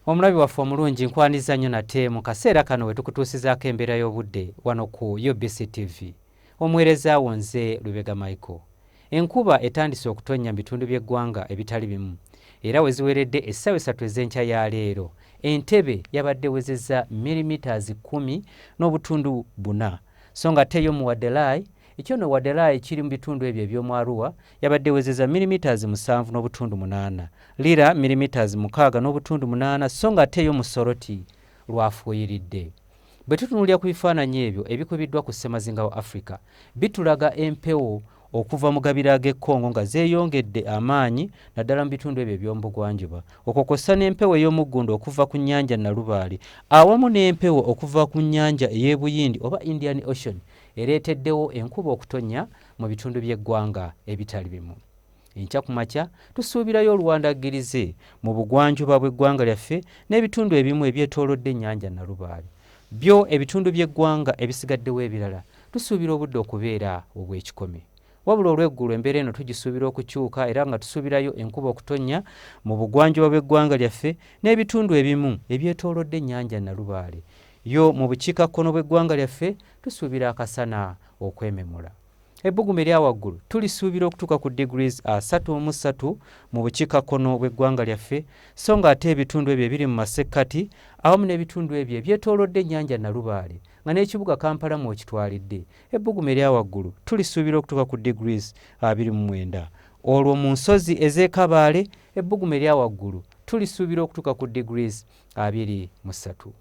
Omulabi waffe omulungi nkwaniza nnyo nate mu kaseera kano we tukutuusizaako embeera y'obudde wano ku UBC TV. Omuweereza wo nze Lubega Michael. Enkuba etandise okutonnya mu bitundu by'eggwanga ebitali bimu. Era we ziweredde essaawa 3 ez'enkya ya leero. Entebbe yabadde wezezza millimeters 10.4. So ng'ate yo mu Wadelayi, ekyono Wadelayi kiri mu bitundu ebyo eby'omu Arua yabadde wezezza millimeters 7.8. Lira millimeters 6.8. So ng'ate yo mu Soroti lwafuuyiridde. Bwe tutunuulira ku bifaananyi ebyo ebikubiddwa ku ssemazinga wa Africa, bitulaga empewo okuva mu gabira g'ekkongo nga zeeyongedde amaanyi naddala mu bitundu ebyo eby'omubugwanjuba, okwo kw'ossa n'empewo ey'omuggundu okuva ku nnyanja Nalubaale awamu n'empewo okuva ku nnyanja ey'Ebuyindi oba Indian Ocean ereeteddewo enkuba okutonnya mu bitundu by'eggwanga ebitali bimu. Enkya ku makya tusuubirayo oluwandagirize mu bugwanjuba bw'eggwanga lyaffe n'ebitundu ebimu ebyetoolodde ennyanja Nalubaale. Byo ebitundu by'eggwanga ebisigaddewo ebirala tusuubira obudde okubeera obw'ekikome. Wabula olw'eggulu embeera eno tugisuubira okukyuka era nga tusuubirayo enkuba okutonnya mu bugwanjuba bw'eggwanga lyaffe n'ebitundu ebimu ebyetoolodde ennyanja Nalubaale. Yo mu bukiikakkono bw'eggwanga lyaffe tusuubira akasana okwememula. Ebbugumu erya waggulu tulisuubira okutuuka ku degrees 33 mu bukiikakkono bw'eggwanga lyaffe, so ng'ate ebitundu ebyo ebiri mu masekkati awamu n'ebitundu ebyo ebyetoolodde ennyanja Nalubaale nga n'ekibuga Kampala mw'okitwalidde. Ebbugumu erya waggulu tulisuubira okutuuka ku degrees 29. Olwo mu nsozi ez'e ebbugumu erya waggulu tulisuubira okutuuka ku degrees 23.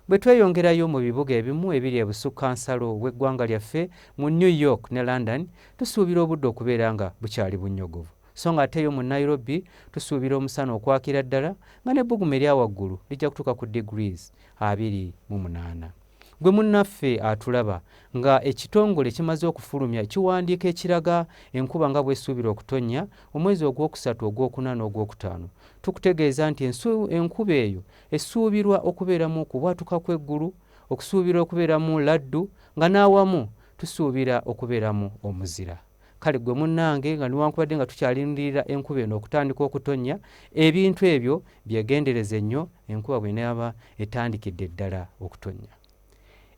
Bwe tweyongerayo mu bibuga ebimu ebiri ebusukkansalo bw'eggwanga lyaffe mu New York ne London tusuubira obudde okubeera nga bukyali bunnyogovu. So ng'ate yo mu Nairobi tusuubira omusana okwakira ddala nga n'ebbugumu erya waggulu lijja kutuuka ku degrees 28. Gwe munnaffe atulaba nga ekitongole kimaze okufulumya kiwandiika ekiraga enkuba nga bw'esuubira okutonnya omwezi ogwokusatu, ogwokuna n'ogwokutaano. Tukutegeeza nti enkuba eyo esuubirwa okubeeramu okubwatuka kw'eggulu, okusuubira okubeeramu laddu nga n'awamu tusuubira okubeeramu omuzira. Kale gwe munnange nga newankubadde nga tukyalindirira enkuba eno okutandika okutonnya, ebintu ebyo byegendereze nnyo enkuba bw'enaaba etandikidde ddala okutonnya.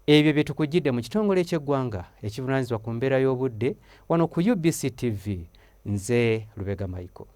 Ebyo bye tukujjidde mu kitongole ky'eggwanga ekivunaanyizibwa ku mbeera y'obudde wano ku UBC TV. Nze Lubega Michael.